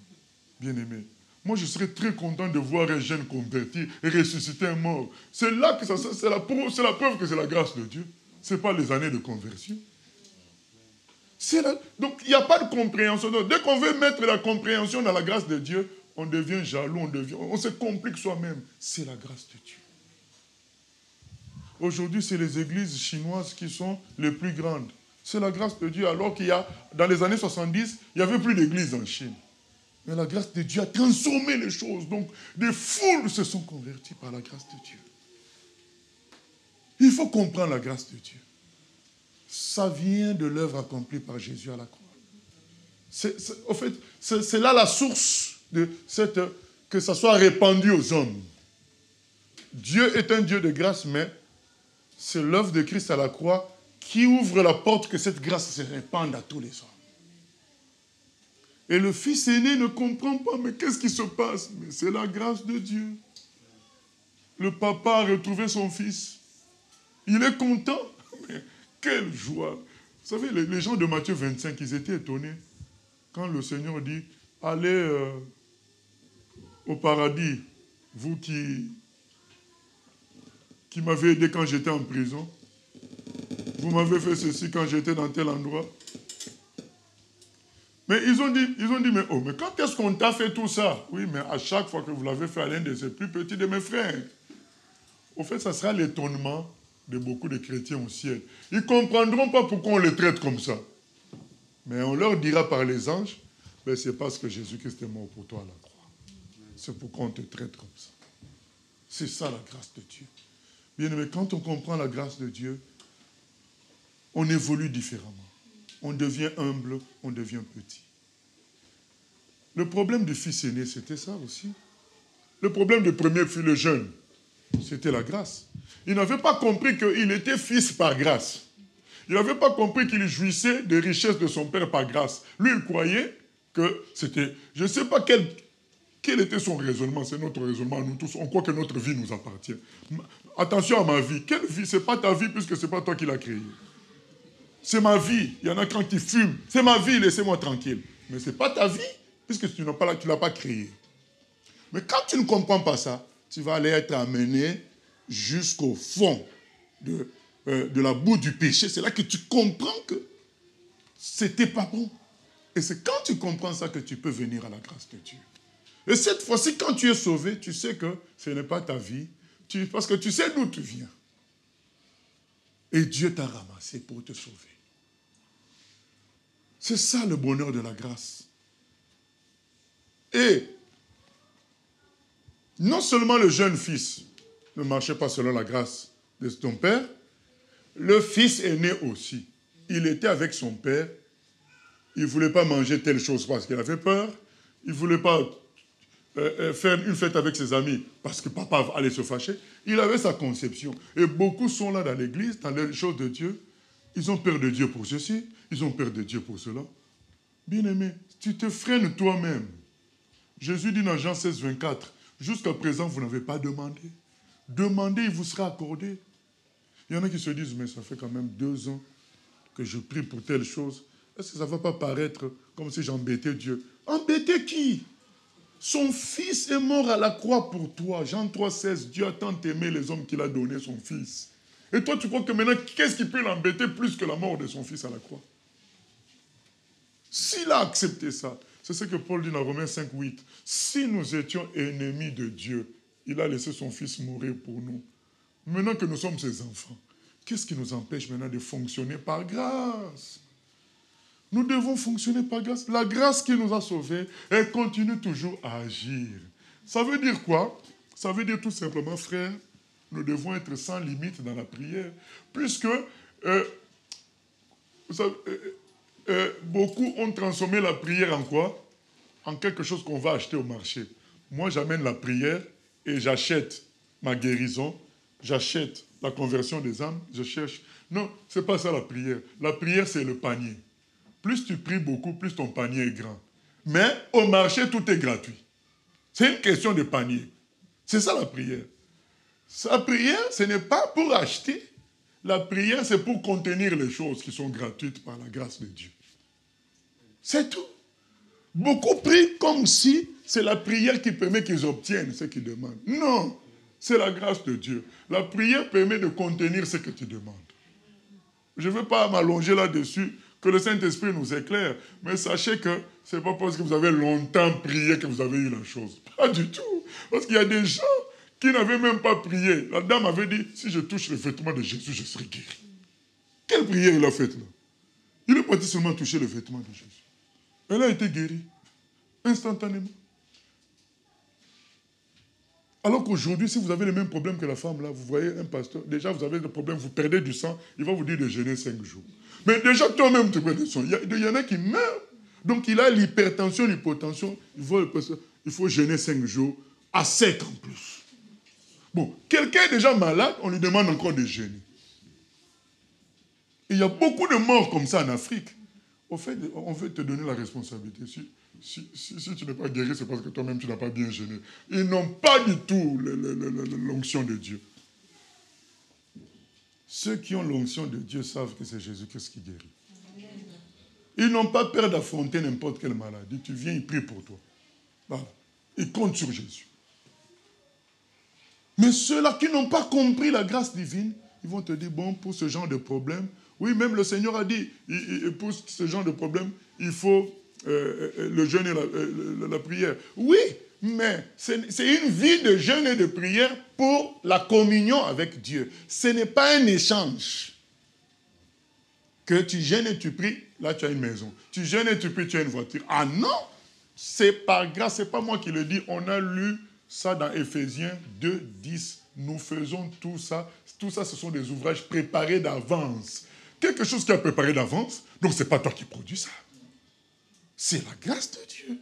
Bien-aimé. Moi, je serais très content de voir un jeune converti et ressusciter un mort. C'est là que c'est la preuve que c'est la grâce de Dieu. Ce n'est pas les années de conversion. Donc, il n'y a pas de compréhension. Donc, dès qu'on veut mettre la compréhension dans la grâce de Dieu, on devient jaloux, on se complique soi-même. C'est la grâce de Dieu. Aujourd'hui, c'est les églises chinoises qui sont les plus grandes. C'est la grâce de Dieu, alors qu'il y a, dans les années 70, il n'y avait plus d'église en Chine. Mais la grâce de Dieu a transformé les choses. Donc, des foules se sont converties par la grâce de Dieu. Il faut comprendre la grâce de Dieu. Ça vient de l'œuvre accomplie par Jésus à la croix. En fait, c'est là la source de que ça soit répandu aux hommes. Dieu est un Dieu de grâce, mais c'est l'œuvre de Christ à la croix qui ouvre la porte que cette grâce se répande à tous les hommes. Et le fils aîné ne comprend pas, mais qu'est-ce qui se passe? Mais c'est la grâce de Dieu. Le papa a retrouvé son fils. Il est content. Mais quelle joie! Vous savez, les gens de Matthieu 25, ils étaient étonnés quand le Seigneur dit, allez au paradis, vous qui m'avez aidé quand j'étais en prison. Vous m'avez fait ceci quand j'étais dans tel endroit. Mais ils ont dit, mais quand est-ce qu'on t'a fait tout ça? Oui, mais à chaque fois que vous l'avez fait à l'un de ces plus petits de mes frères. Au fait, ça sera l'étonnement de beaucoup de chrétiens au ciel. Ils ne comprendront pas pourquoi on les traite comme ça. Mais on leur dira par les anges, ben c'est parce que Jésus-Christ est mort pour toi à la croix. C'est pourquoi on te traite comme ça. C'est ça la grâce de Dieu. Bien aimé, quand on comprend la grâce de Dieu, on évolue différemment. On devient humble, on devient petit. Le problème du fils aîné, c'était ça aussi. Le problème du premier fils, le jeune, c'était la grâce. Il n'avait pas compris qu'il était fils par grâce. Il n'avait pas compris qu'il jouissait des richesses de son père par grâce. Lui, il croyait que c'était... Je ne sais pas quel était son raisonnement. C'est notre raisonnement, nous tous. On croit que notre vie nous appartient. Attention à ma vie. Quelle vie? Ce n'est pas ta vie puisque ce n'est pas toi qui l'as créée. C'est ma vie. Il y en a quand ils fument. C'est ma vie, laissez-moi tranquille. Mais ce n'est pas ta vie, puisque tu ne l'as pas créée. Mais quand tu ne comprends pas ça, tu vas aller être amené jusqu'au fond de la boue du péché. C'est là que tu comprends que c'était pas bon. Et c'est quand tu comprends ça que tu peux venir à la grâce de Dieu. Et cette fois-ci, quand tu es sauvé, tu sais que ce n'est pas ta vie, parce que tu sais d'où tu viens. Et Dieu t'a ramassé pour te sauver. C'est ça le bonheur de la grâce. Et non seulement le jeune fils ne marchait pas selon la grâce de son père, le fils aîné aussi. Il était avec son père. Il ne voulait pas manger telle chose parce qu'il avait peur. Il ne voulait pas faire une fête avec ses amis parce que papa allait se fâcher. Il avait sa conception. Et beaucoup sont là dans l'église, dans les choses de Dieu. Ils ont peur de Dieu pour ceci, ils ont peur de Dieu pour cela. Bien-aimé, tu te freines toi-même. Jésus dit dans Jean 16, 24, jusqu'à présent, vous n'avez pas demandé. Demandez, il vous sera accordé. Il y en a qui se disent, mais ça fait quand même 2 ans que je prie pour telle chose. Est-ce que ça ne va pas paraître comme si j'embêtais Dieu? Embêter qui? Son fils est mort à la croix pour toi. Jean 3, 16, Dieu a tant aimé les hommes qu'il a donné son fils. Et toi, tu crois que maintenant, qu'est-ce qui peut l'embêter plus que la mort de son fils à la croix? S'il a accepté ça, c'est ce que Paul dit dans Romains 5, 8. Si nous étions ennemis de Dieu, il a laissé son fils mourir pour nous. Maintenant que nous sommes ses enfants, qu'est-ce qui nous empêche maintenant de fonctionner par grâce? Nous devons fonctionner par grâce. La grâce qui nous a sauvés, elle continue toujours à agir. Ça veut dire quoi? Ça veut dire tout simplement, frère, nous devons être sans limite dans la prière. Puisque beaucoup ont transformé la prière en quoi? En quelque chose qu'on va acheter au marché. Moi, j'amène la prière et j'achète ma guérison, j'achète la conversion des âmes, je cherche. Non, ce n'est pas ça la prière. La prière, c'est le panier. Plus tu pries beaucoup, plus ton panier est grand. Mais au marché, tout est gratuit. C'est une question de panier. C'est ça la prière. La prière, ce n'est pas pour acheter. La prière, c'est pour contenir les choses qui sont gratuites par la grâce de Dieu. C'est tout. Beaucoup prient comme si c'est la prière qui permet qu'ils obtiennent ce qu'ils demandent. Non, c'est la grâce de Dieu. La prière permet de contenir ce que tu demandes. Je ne veux pas m'allonger là-dessus, que le Saint-Esprit nous éclaire, mais sachez que ce n'est pas parce que vous avez longtemps prié que vous avez eu la chose. Pas du tout. Parce qu'il y a des gens qui n'avaient même pas prié. La dame avait dit, si je touche le vêtement de Jésus, je serai guéri. Quelle prière il a faite là? Il est parti seulement toucher le vêtement de Jésus. Elle a été guérie, instantanément. Alors qu'aujourd'hui, si vous avez le même problème que la femme là, vous voyez un pasteur, déjà vous avez le problème, vous perdez du sang, il va vous dire de jeûner 5 jours. Mais déjà toi-même tu perds du sang. Il y en a qui meurent. Donc il a l'hypertension, l'hypotension, il faut jeûner 5 jours, à sec en plus. Bon, quelqu'un est déjà malade, on lui demande encore de jeûner. Il y a beaucoup de morts comme ça en Afrique. Au fait, on veut te donner la responsabilité. Si tu n'es pas guéri, c'est parce que toi-même, tu n'as pas bien jeûné. Ils n'ont pas du tout l'onction de Dieu. Ceux qui ont l'onction de Dieu savent que c'est Jésus-Christ qui guérit. Ils n'ont pas peur d'affronter n'importe quelle maladie. Tu viens, ils prient pour toi. Voilà. Ils comptent sur Jésus. Mais ceux-là qui n'ont pas compris la grâce divine, ils vont te dire, bon, pour ce genre de problème, oui, même le Seigneur a dit, pour ce genre de problème, il faut le jeûne et la prière. Oui, mais c'est une vie de jeûne et de prière pour la communion avec Dieu. Ce n'est pas un échange. Que tu jeûnes et tu pries, là tu as une maison. Tu jeûnes et tu pries, tu as une voiture. Ah non, c'est par grâce, c'est pas moi qui le dis. On a lu ça dans Éphésiens 2, 10. Nous faisons tout ça. Tout ça, ce sont des ouvrages préparés d'avance. Quelque chose qui a préparé d'avance, donc ce n'est pas toi qui produis ça. C'est la grâce de Dieu.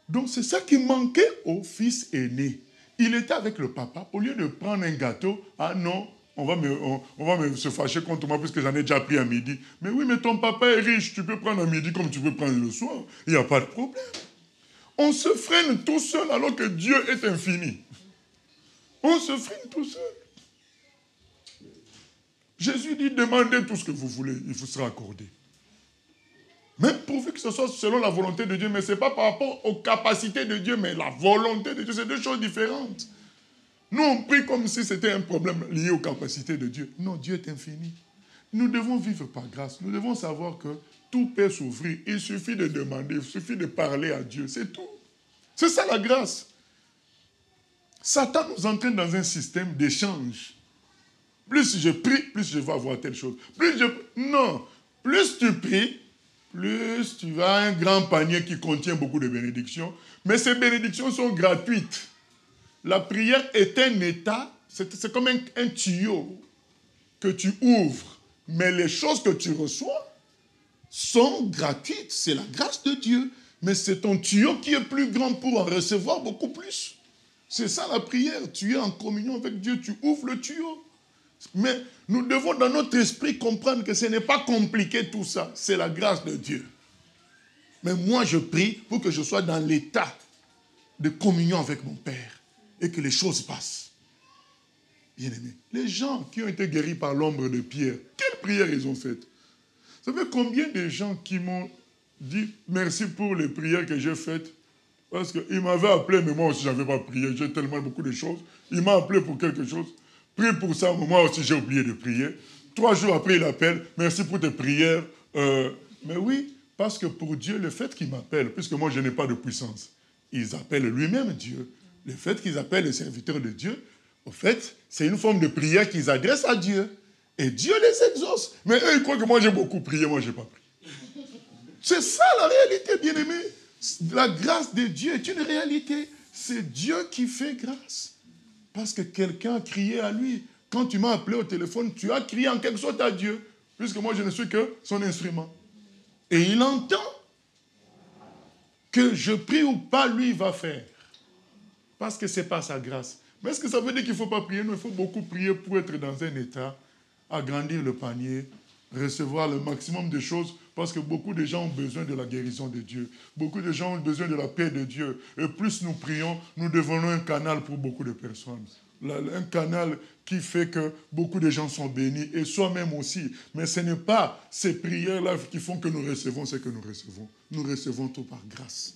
Donc c'est ça qui manquait au fils aîné. Il était avec le papa, au lieu de prendre un gâteau, ah non, on va se fâcher contre moi puisque j'en ai déjà pris à midi. Mais oui, mais ton papa est riche, tu peux prendre à midi comme tu peux prendre le soir. Il n'y a pas de problème. On se freine tout seul alors que Dieu est infini. On se freine tout seul. Jésus dit, demandez tout ce que vous voulez, il vous sera accordé. Même pourvu que ce soit selon la volonté de Dieu, mais ce n'est pas par rapport aux capacités de Dieu, mais la volonté de Dieu, c'est deux choses différentes. Nous, on prie comme si c'était un problème lié aux capacités de Dieu. Non, Dieu est infini. Nous devons vivre par grâce. Nous devons savoir que tout peut s'ouvrir. Il suffit de demander, il suffit de parler à Dieu, c'est tout. C'est ça la grâce. Satan nous entraîne dans un système d'échange. Plus je prie, plus je vais avoir telle chose. Non, plus tu pries, plus tu as un grand panier qui contient beaucoup de bénédictions. Mais ces bénédictions sont gratuites. La prière est un état, c'est comme un tuyau que tu ouvres. Mais les choses que tu reçois sont gratuites. C'est la grâce de Dieu. Mais c'est ton tuyau qui est plus grand pour en recevoir beaucoup plus. C'est ça la prière. Tu es en communion avec Dieu, tu ouvres le tuyau. Mais nous devons dans notre esprit comprendre que ce n'est pas compliqué tout ça. C'est la grâce de Dieu. Mais moi je prie pour que je sois dans l'état de communion avec mon Père et que les choses passent. Bien-aimés, les gens qui ont été guéris par l'ombre de Pierre, quelle prière ils ont faite? Vous savez combien de gens qui m'ont dit merci pour les prières que j'ai faites? Parce qu'ils m'avaient appelé, mais moi aussi je n'avais pas prié. J'ai tellement beaucoup de choses. Il m'a appelé pour quelque chose. Prie pour ça, moi aussi j'ai oublié de prier. 3 jours après, il appelle, merci pour tes prières. Mais oui, parce que pour Dieu, le fait qu'il m'appelle, puisque moi je n'ai pas de puissance, ils appellent lui-même Dieu. Le fait qu'ils appellent les serviteurs de Dieu, au fait, c'est une forme de prière qu'ils adressent à Dieu. Et Dieu les exauce. Mais eux, ils croient que moi j'ai beaucoup prié, moi je n'ai pas prié. C'est ça la réalité, bien-aimé. La grâce de Dieu est une réalité. C'est Dieu qui fait grâce. Parce que quelqu'un a crié à lui. Quand tu m'as appelé au téléphone, tu as crié en quelque sorte à Dieu. Puisque moi, je ne suis que son instrument. Et il entend que je prie ou pas, lui, il va faire. parce que ce n'est pas sa grâce. Mais est-ce que ça veut dire qu'il ne faut pas prier? Non, il faut beaucoup prier pour être dans un état, agrandir le panier, recevoir le maximum de choses, parce que beaucoup de gens ont besoin de la guérison de Dieu. Beaucoup de gens ont besoin de la paix de Dieu. Et plus nous prions, nous devenons un canal pour beaucoup de personnes. Un canal qui fait que beaucoup de gens sont bénis, et soi-même aussi. Mais ce n'est pas ces prières-là qui font que nous recevons ce que nous recevons. Nous recevons tout par grâce.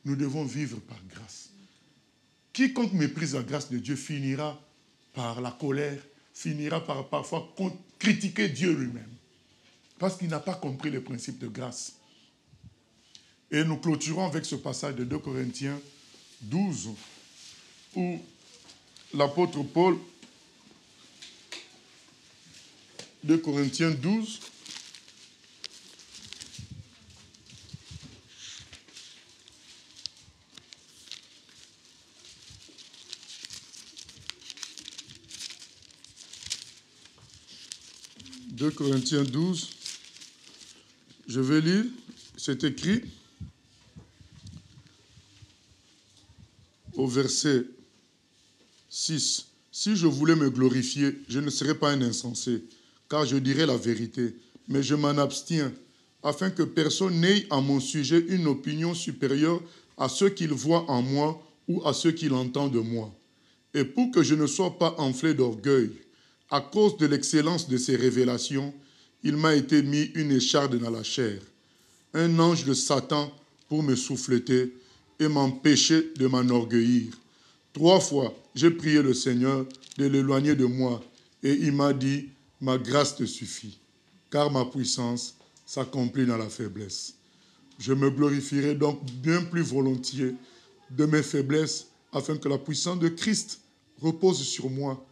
Nous devons vivre par grâce. Quiconque méprise la grâce de Dieu finira par la colère, finira par parfois critiquer Dieu lui-même. Parce qu'il n'a pas compris les principes de grâce. Et nous clôturons avec ce passage de 2 Corinthiens 12, où l'apôtre Paul, 2 Corinthiens 12, Corinthiens 12, je vais lire, c'est écrit au verset 6. Si je voulais me glorifier, je ne serais pas un insensé, car je dirais la vérité, mais je m'en abstiens, afin que personne n'ait à mon sujet une opinion supérieure à ceux qu'il voit en moi ou à ceux qu'il entend de moi. Et pour que je ne sois pas enflé d'orgueil, à cause de l'excellence de ces révélations, il m'a été mis une écharde dans la chair, un ange de Satan pour me souffleter et m'empêcher de m'enorgueillir. 3 fois, j'ai prié le Seigneur de l'éloigner de moi, et il m'a dit, ma grâce te suffit, car ma puissance s'accomplit dans la faiblesse. Je me glorifierai donc bien plus volontiers de mes faiblesses, afin que la puissance de Christ repose sur moi.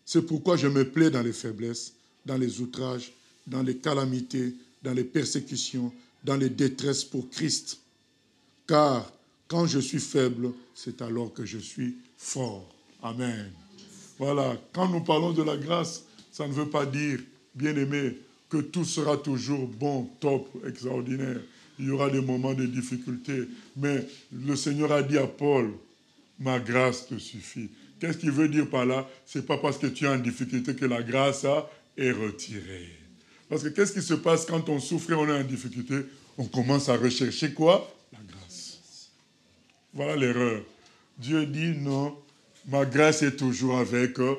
C'est pourquoi je me plais dans les faiblesses, dans les outrages, dans les calamités, dans les persécutions, dans les détresses pour Christ. Car quand je suis faible, c'est alors que je suis fort. Amen. Voilà, quand nous parlons de la grâce, ça ne veut pas dire, bien-aimé, que tout sera toujours bon, top, extraordinaire. Il y aura des moments de difficulté. Mais le Seigneur a dit à Paul, ma grâce te suffit. Qu'est-ce qu'il veut dire par là? Ce n'est pas parce que tu es en difficulté que la grâce est retirée. Parce que qu'est-ce qui se passe quand on souffre et on est en difficulté? On commence à rechercher quoi? La grâce. Voilà l'erreur. Dieu dit non, ma grâce est toujours avec toi.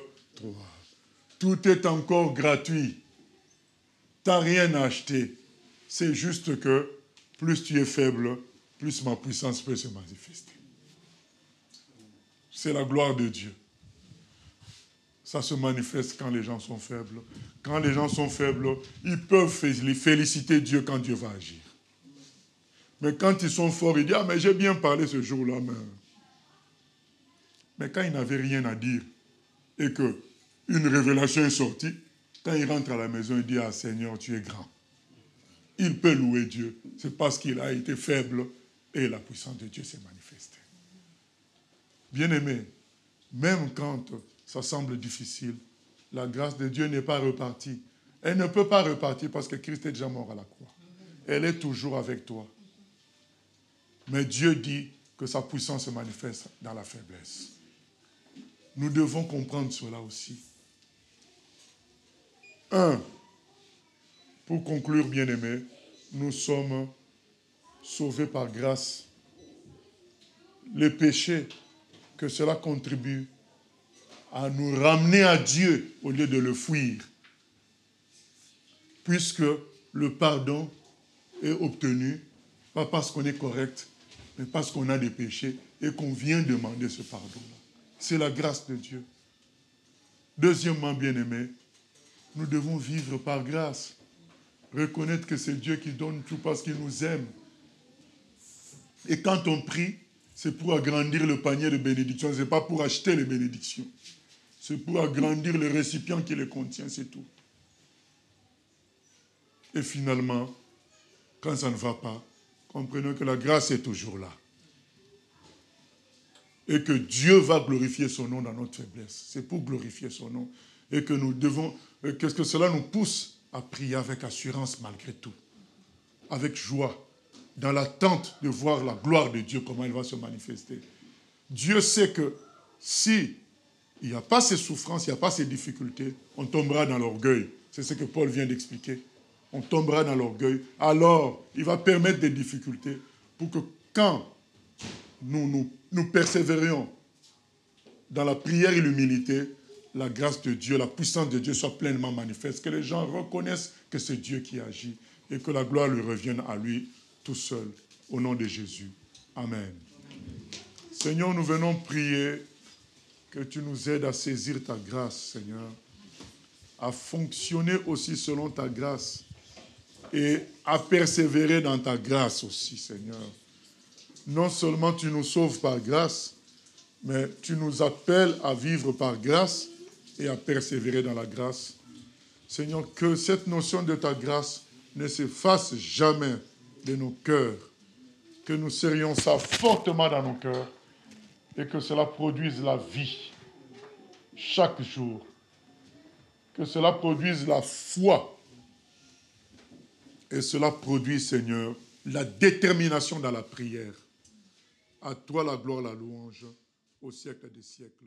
Tout est encore gratuit. Tu n'as rien à acheter. C'est juste que plus tu es faible, plus ma puissance peut se manifester. C'est la gloire de Dieu. Ça se manifeste quand les gens sont faibles. Quand les gens sont faibles, ils peuvent féliciter Dieu quand Dieu va agir. Mais quand ils sont forts, ils disent, ah mais j'ai bien parlé ce jour-là. Mais quand ils n'avaient rien à dire et qu'une révélation est sortie, quand il rentre à la maison, il dit, ah Seigneur, tu es grand. Il peut louer Dieu. C'est parce qu'il a été faible et la puissance de Dieu s'est manifestée. Bien-aimé, même quand ça semble difficile, la grâce de Dieu n'est pas repartie. Elle ne peut pas repartir parce que Christ est déjà mort à la croix. Elle est toujours avec toi. Mais Dieu dit que sa puissance se manifeste dans la faiblesse. Nous devons comprendre cela aussi. Pour conclure, bien-aimés, nous sommes sauvés par grâce. Le péché, que cela contribue à nous ramener à Dieu au lieu de le fuir. Puisque le pardon est obtenu, pas parce qu'on est correct, mais parce qu'on a des péchés et qu'on vient demander ce pardon-là. C'est la grâce de Dieu. Deuxièmement, bien-aimés, nous devons vivre par grâce. Reconnaître que c'est Dieu qui donne tout parce qu'il nous aime. Et quand on prie, c'est pour agrandir le panier de bénédictions. Ce n'est pas pour acheter les bénédictions. C'est pour agrandir le récipient qui les contient, c'est tout. Et finalement, quand ça ne va pas, comprenons que la grâce est toujours là. Et que Dieu va glorifier son nom dans notre faiblesse. C'est pour glorifier son nom. Et que nous devons, qu'est-ce que cela nous pousse à prier avec assurance malgré tout. Avec joie. Dans l'attente de voir la gloire de Dieu, comment elle va se manifester. Dieu sait que si il n'y a pas ces souffrances, il n'y a pas ces difficultés, on tombera dans l'orgueil. C'est ce que Paul vient d'expliquer. On tombera dans l'orgueil. Alors, il va permettre des difficultés pour que quand nous persévérions dans la prière et l'humilité, la grâce de Dieu, la puissance de Dieu soit pleinement manifeste, que les gens reconnaissent que c'est Dieu qui agit et que la gloire lui revienne à lui tout seul, au nom de Jésus. Amen. Seigneur, nous venons prier que tu nous aides à saisir ta grâce, Seigneur, à fonctionner aussi selon ta grâce et à persévérer dans ta grâce aussi, Seigneur. Non seulement tu nous sauves par grâce, mais tu nous appelles à vivre par grâce et à persévérer dans la grâce. Seigneur, que cette notion de ta grâce ne s'efface jamais de nos cœurs, que nous serions ça fortement dans nos cœurs et que cela produise la vie chaque jour, que cela produise la foi et cela produit, Seigneur, la détermination dans la prière. À toi la gloire, la louange, au siècle des siècles.